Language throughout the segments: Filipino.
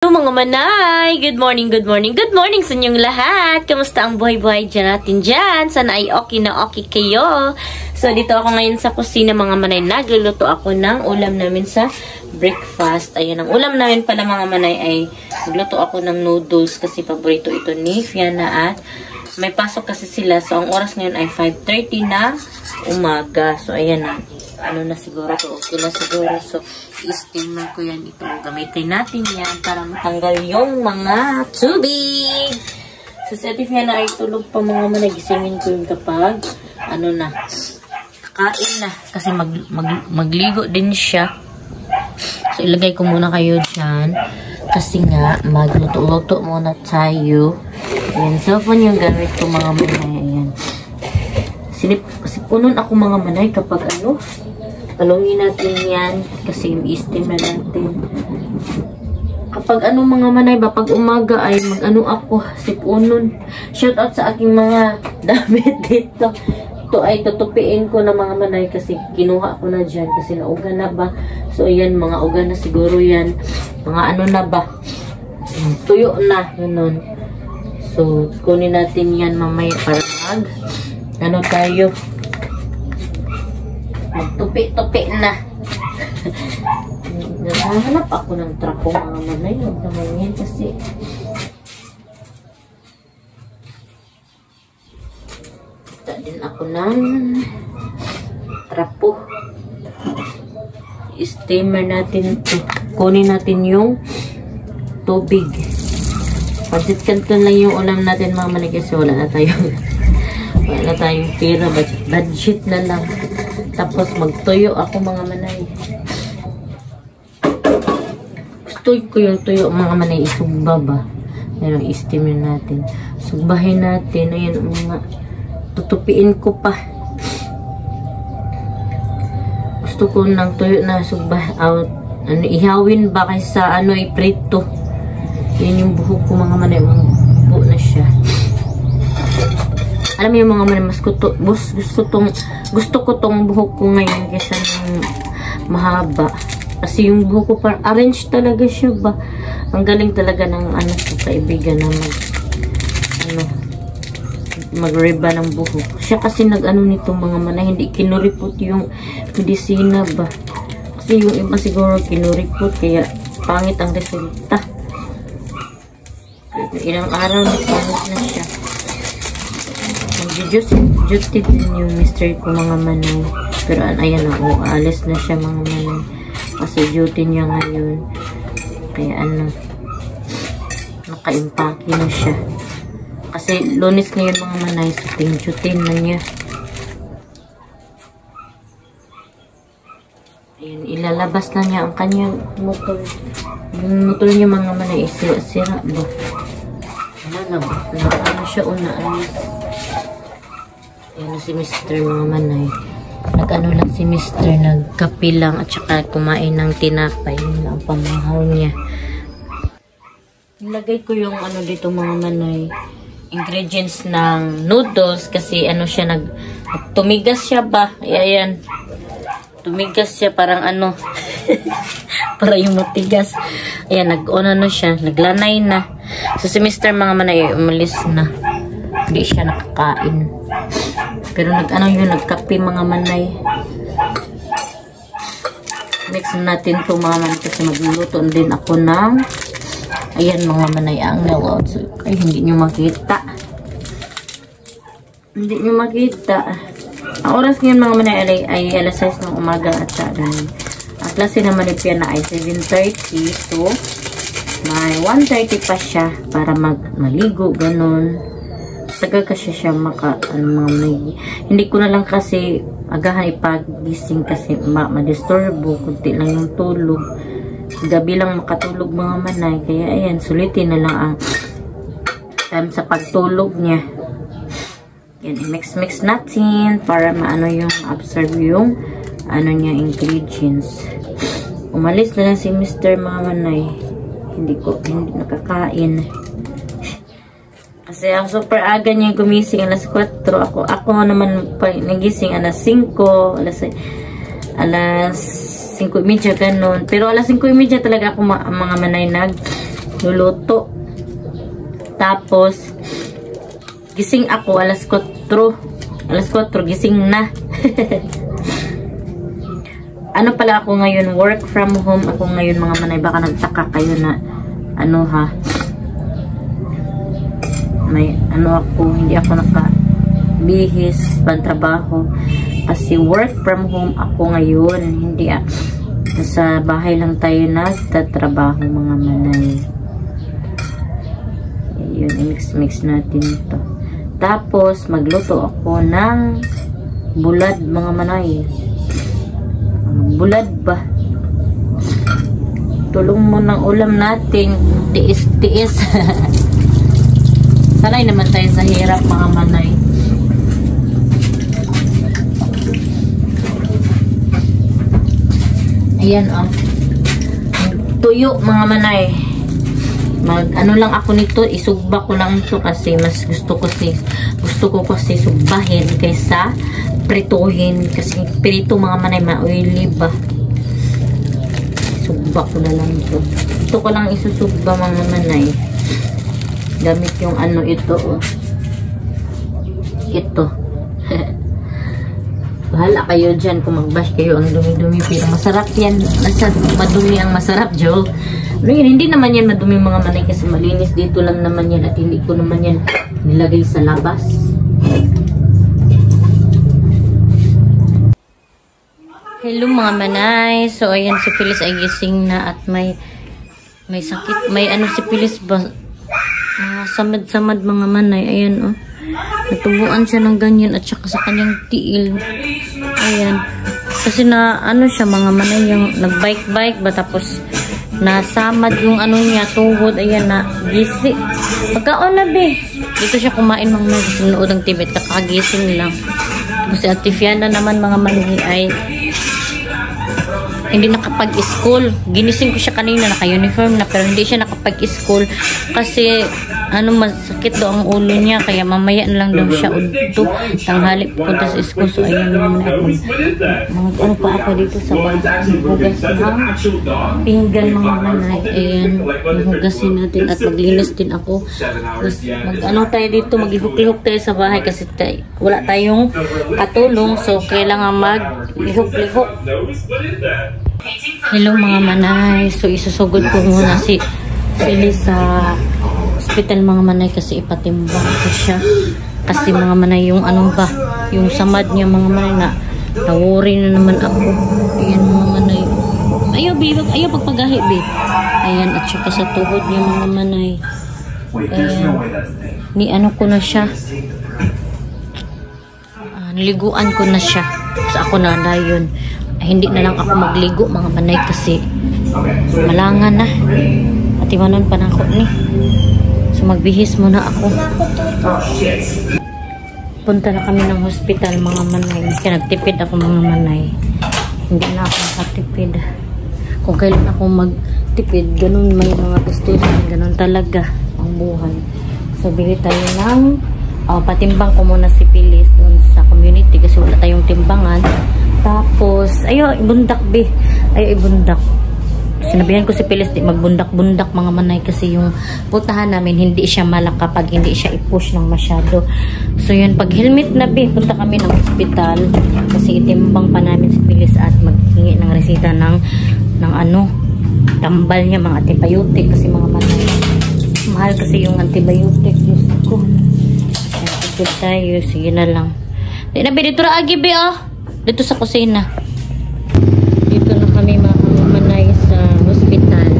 Hello mga manay! Good morning, good morning, good morning sa inyong lahat! Kamusta ang buhay-buhay dyan natin dyan? Sana ay okay na okay kayo. So, dito ako ngayon sa kusina mga manay. Nagluluto ako ng ulam namin sa breakfast. Ayan, ang ulam namin pala mga manay ay nagluto ako ng noodles kasi paborito ito ni Fiona at may pasok kasi sila. So, ang oras ngayon ay 5:30 na umaga. So, ayan na. Ano na siguro to? Okay na siguro. So, i-steamer ko yan. Ito, gamitin natin yan para matanggal yung mga tubig. So, si Ate Fiona ay tulog pa mga managisingin ko yun kapag, ano na, kakain na. Kasi magligo din siya. So, ilagay ko muna kayo dyan. Kasi nga, magluto-luto muna tayo. Ayan, cellphone yung gamit ko mga manay. Ayan. Sipunon ako mga manay kapag ano, talungin natin yan kasi i-steam na natin. Kapag ano mga manay ba, pag umaga ay mag-ano ako, sipunon. Shout out sa aking mga damit dito. Ito ay tutupiin ko na mga manay kasi kinuha ko na dyan kasi nauga na ba. So ayan, mga uga na siguro yan. Mga ano na ba, tuyo na, ganun. So kunin natin yan mamaya para mag ano tayo, magtupi-tupi na. Naghahanap ako ng trapo mga manay. Huwag naman yan kasi kita din ako ng trapo. I-steamer natin ito. Kunin natin yung tubig. Pansit canton lang yung ulam natin mga manay kasi wala na tayong pera. Budget na lang. Tapos magtuyo ako mga manay. Gusto ko yung tuyo mga manay. Isugba ba? Ayan ang i-steamer natin. Sugbahin natin. Ayan ang mga tutupiin ko pa. Gusto ko ng tuyo na sugba out. Ano, ihawin ba kaysa ano iprito. Yan yung buhok ko mga manay. Buo na siya. Alam mo yung mga manay, mas gusto ko tong buhok ko ngayon kaysa ng mahaba. Kasi yung buhok ko parang arrange talaga siya ba. Ang galing talaga ng ano ko kaibigan na magriba ng buhok. Siya kasi nag-ano nito mga manay, hindi kinuripot yung medisina ba. Kasi yung iba siguro kinuripot kaya pangit ang resulta. Ilang araw na pangit na siya. Juted din yung mister ko mga manay. Pero ayan na, alis na siya mga manay. Kasi duty niya ngayon. Kaya ano, naka-impake na siya. Kasi Lunes ngayon mga manay, so ting-duty na niya. Ayan, ilalabas na niya ang kanyang motor. Yung motor niya mga manay, sira ba? Ano siya una, Ayan na si Mr. mga manay. Nag-ano lang si Mr. Nagkape lang at saka kumain ng tinapay. Yun lang ang pamahaw niya. Nilagay ko yung ano dito mga manay. Ingredients ng noodles kasi ano siya tumigas siya ba? Ayan. Tumigas siya parang ano. para yung matigas. Ayan, nag-on na siya. Naglanay na. So si Mr. mga manay umalis na. Hindi siya nakakain. Pero nagkape mga manay. Mix natin ito mga manay kasi magluluto din ako ng ayan mga manay ang nilod. So, ay hindi nyo makita. Hindi nyo makita. Ang oras ngayon mga manay ay alas 6 ng umaga at saka ang klase naman ni Piana ay 7:30. So may 1:30 pa siya para maligo ganun. Tagal kasi siya hindi ko na lang kasi agahan ipagising kasi ma-disturbo, kunti lang yung tulog. Gabi lang makatulog mga manay. Kaya ayan, sulitin na lang ang time sa pagtulog niya. Yan, mix natin para maano yung absorb yung ano niya ingredients. Umalis na lang si Mr. mga manay. Hindi nakakain. Kasi ang super aga niya gumising alas 4. Ako naman nagising alas 5, alas 5:30 ganun. Pero alas 5:30 talaga ako mga manay luluto. Tapos, gising ako, alas 4. Alas 4, gising na. Ano pala ako ngayon? Work from home ako ngayon, mga manay. Baka nagtaka kayo na, ano ha? May, ano ako, hindi ako nakabihis, pantrabaho. Kasi work from home ako ngayon. Hindi sa bahay lang tayo nagtatrabaho, mga manay. Ayun, i-mix natin ito. Tapos, magluto ako ng bulad, mga manay. Bulad ba? Tulong mo ng ulam natin. Tiis-tiis. Sanay naman tayo sa hirap, mga manay. Ayan, oh. Tuyo, mga manay. Ano lang ako nito, isugba ko lang ito kasi mas gusto ko kasi sugbahin kaysa prituhin, kasi prito, mga manay, ma-oily ba. Sugba ko na lang ito. Ito ko lang isusugba, mga manay. Gamit yung ano ito, oh. Ito. Bahala kayo dyan kung mag-bash kayo ang dumi-dumi, pero masarap yan. Madumi ang masarap, Joe. Hindi naman yan madumi, mga manay, kasi malinis dito lang naman yan at hindi ko naman yan nilagay sa labas. Hello, mga manay. So ayan, si Phyllis ay gising na at may sakit. May ano si Phyllis ba? Samad-samad, mga manay. Ayan, oh. Natubuan siya ng ganyan at saka sa kanyang tiil. Ayan. Kasi na ano siya, mga manay, yung nag-bike-bike ba, tapos nasamad yung ano niya, tuhod. Ayan, na gisi. Pagkaon na, be. Dito siya kumain, mga manay. Sinuod ng TV at kakagising lang. Kasi Ate Fiana naman, mga manay, ay hindi nakapag-school. Ginising ko siya kanina, naka-uniform na, pero hindi siya nakapag-school kasi ano, masakit daw ang ulo niya, kaya mamaya na lang daw siya udto tanghali punta sa school. So ayan naman ako, ano pa ako dito sa bahay, hugas ng pinggan, mga manay. Ayan, hugasin natin at maglinis din ako. Ano tayo dito, maglihok-lihok tayo sa bahay kasi wala tayong katulong, so kailangan maglihok-lihok. Hello, mga manay. So isusugod ko muna si Phyllis sa hospital, mga manay, kasi ipatimbang ko siya. Kasi, mga manay, yung anong ba, yung samad niya, mga manay, na nawori na naman ako. Ayan, mga manay. Ayaw, babe. Ayaw pagpagahi, babe. Ayan, at saka sa tuhod niya, mga manay. Ayan. Ni ano ko na siya. Niliguan ko na siya. Sa ako na dayon. Hindi na lang ako magligo, mga manay, kasi malangan na. At iwanan pa na ako ni. So magbihis muna ako. Punta na kami ng hospital, mga manay. Kaya nagtipid ako, mga manay. Hindi na ako nakatipid. Kung kailan ako magtipid, ganun may mga gustusin. Ganun talaga ang buhay. So bili tayo ng patimbang ko muna si Phyllis doon sa community kasi wala tayong timbangan. Tapos, ayo, ibundak, be. Ayo, ibundak. Sinabihan ko si Phyllis, di magbundak-bundak, mga manay, kasi yung puntahan namin, hindi siya malak kapag hindi siya i-push ng masyado. So, yun, pag helmet na, be, punta kami ng hospital kasi itimbang pa namin si Phyllis at maghingi ng resita ng ano, tambal niya, mga antibiotic, kasi mga manay. Mahal kasi yung antibiotic. Diyos ko. Kaya, tayo. Sige na lang. Di na, be, dito na agi, be, oh. Dito sa kusina. Dito na kami, mga manay, sa hospital.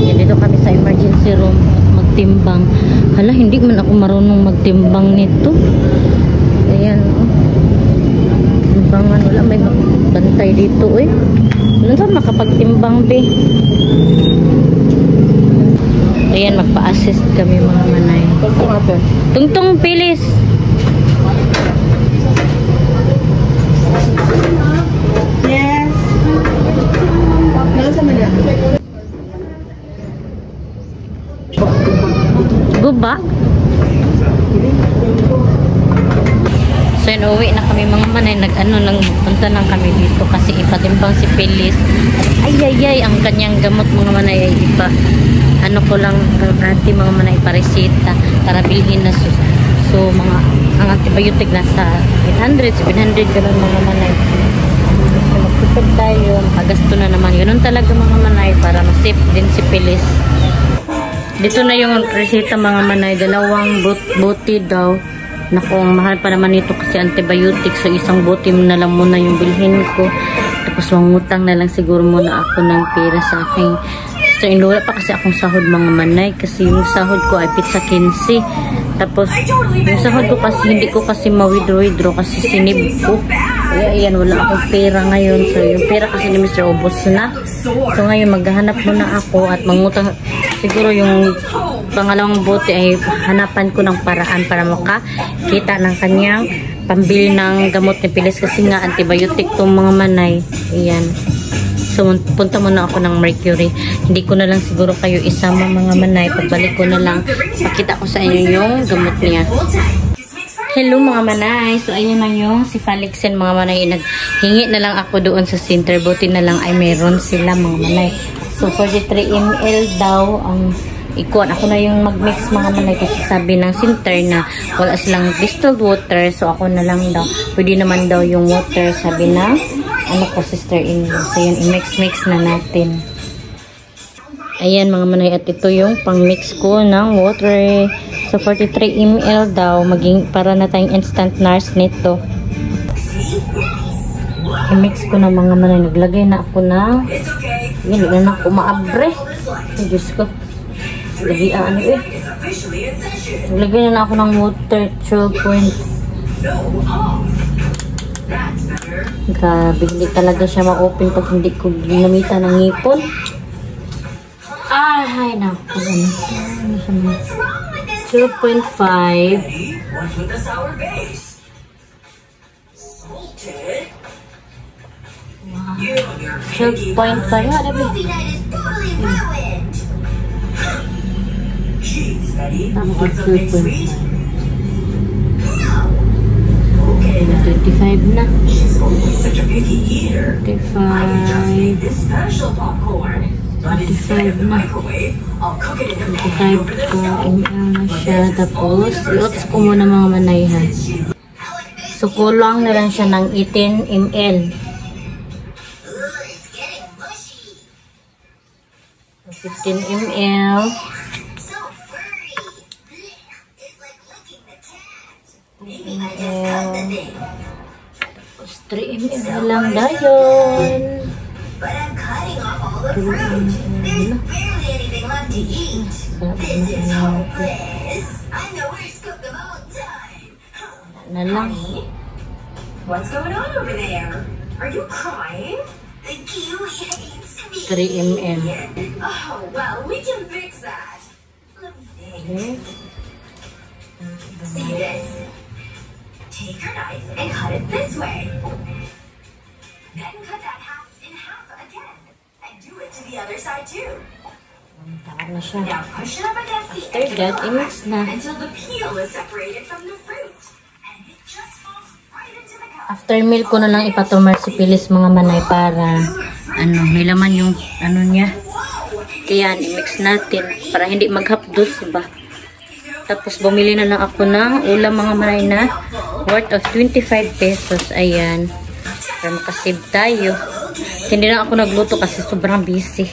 Yan, dito kami sa emergency room at magtimbang. Hala, hindi man ako marunong magtimbang nito. Ayan, oh. Timbangan, wala, may bantay dito, eh. Wala saan makapagtimbang, be. Ayan, magpa-assist kami, mga manay. Tungtong, Phyllis. Yes. Guba? So So yun, uwi na kami mga manay. Nagpunta lang kami dito kasi ipatimbang si Phyllis. Ay, ang kanyang gamot mga manay ay ipa. Ano ko lang ate mga manay paresita para bilhin na. So ang antibiotic nasa 800, 700 ganun mga manay. So magtipid tayo, makagasto na naman. Ganun talaga mga manay para ma-save din si Phyllis. Dito na yung resita mga manay, 2 bote daw. Naku, mahal pa naman ito kasi antibiotic. So isang bote na lang muna yung bilhin ko. Tapos mangutang na lang siguro muna ako ng pera sa aking sister-in-law. Wala pa kasi akong sahod mga manay kasi yung sahod ko ay pizza 15. Tapos yung sahod ko kasi hindi ko kasi ma-withdraw kasi sinib ko. Kaya ayan, wala akong pera ngayon. So yung pera kasi ni Mr. ubos na. So ngayon maghahanap muna ako at mangutang. Siguro yung pangalawang bote ay hanapan ko ng paraan para makakita ng kanyang pambili ng gamot ni Phyllis kasi nga antibiotic tong mga manay. Ayan. So punta muna ako ng Mercury. Hindi ko na lang siguro kayo isama mga manay. Pagbalik ko na lang, pakita ko sa inyo yung gamot niya. Hello mga manay. So ayun na yung si Falixen mga manay. Naghingi na lang ako doon sa center. Buti na lang ay meron sila mga manay. So 43 ml daw ang ikuan. Ako na yung mag-mix mga manay kasi sabi ng center na wala silang distilled water. So ako na lang daw. Pwede naman daw yung water sabi ng ano ko sister-in-law. So yun, i-mix-mix na natin. Ayan mga manay, at ito yung pang-mix ko ng water. So 43 ml daw, maging para na tayong instant nurse nito. I-mix ko na mga manay. Naglagay na ako na yun, na ako maabre. Ay, Diyos ko. Lagi ano eh. Naglagay na ako ng water 12 Grabe, hindi talaga siya ma-open pag hindi ko ginamitan ng ngipon. Ay, naku. 2.5. Wow. 12.5. Ano ba? Tapos 2.5. 25 na. 25 na. 25 ml na siya. Tapos, i-oats ko muna mga manay ha. So, kulang na lang siya ng 18 ml. 15 ml. 3 ml lang dayon. Na lang. What's going on over there? Are you crying? The Kiwi hates me. 3 ml. Oh, well, we can fix that. Okay. See this? Take your knife and cut it this way. Then cut that half in half again. And do it to the other side too. Taka na siya. Now push it up against the After that, i-mix na. until the peel is separated from the fruit. And it just falls right into the cup. After meal ko na lang ipatumar si Phyllis mga manay para may laman yung niya. Kaya i-mix natin para hindi maghapdos ba. Tapos bumili na lang ako ng ulam mga manay na worth of 25 pesos. Ayan. Para makasave tayo. Hindi na ako nagluto kasi sobrang busy.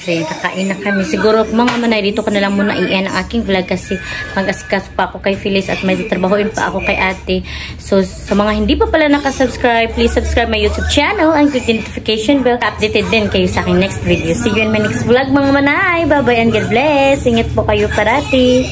So yun, kakain na kami. Siguro mga manay, dito ko na lang muna i-end ang aking vlog kasi mag-askas pa ako kay Phyllis at may trabahoin pa ako kay ate. So sa mga hindi pa pala nakasubscribe, please subscribe my YouTube channel and click the notification bell. Updated din kayo sa aking next video. See you in my next vlog mga manay. Bye bye and God bless. Ingat po kayo parati.